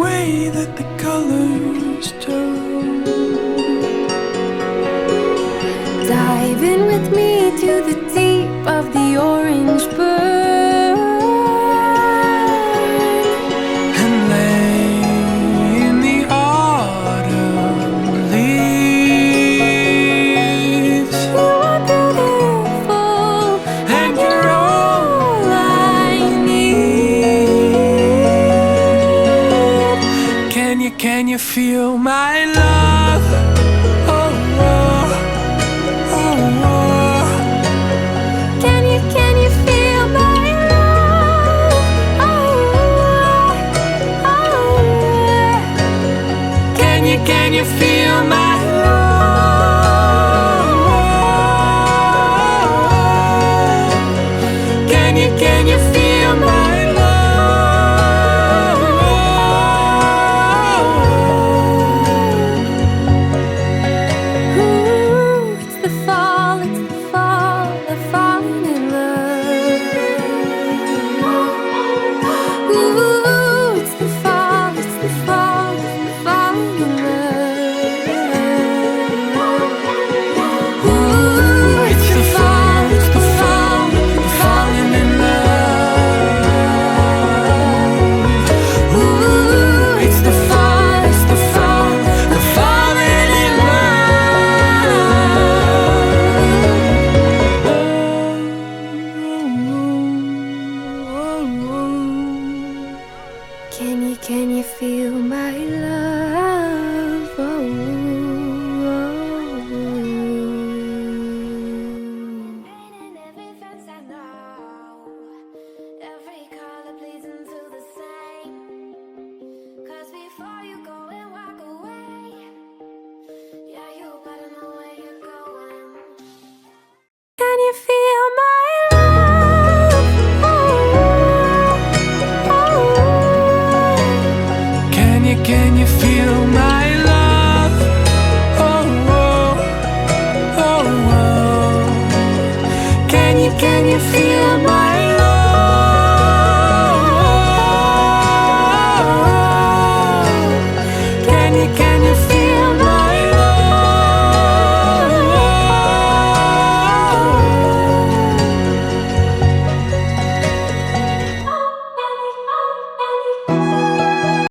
way that the colors turn. Dive in with me to the deep of the orange burn And lay in the autumn leaves. You are beautiful, And you're all I need. Can you feel my love? Oh, oh, oh, oh. Can you feel my love? Oh, oh. Can you feel my love? Can you feel my Ooh, it's the fall, of falling in love. Ooh, it's the fall, of falling in love. Ooh, it's the fall, of falling in love. Ooh, it's the fall, of falling in love. Can you feel my love?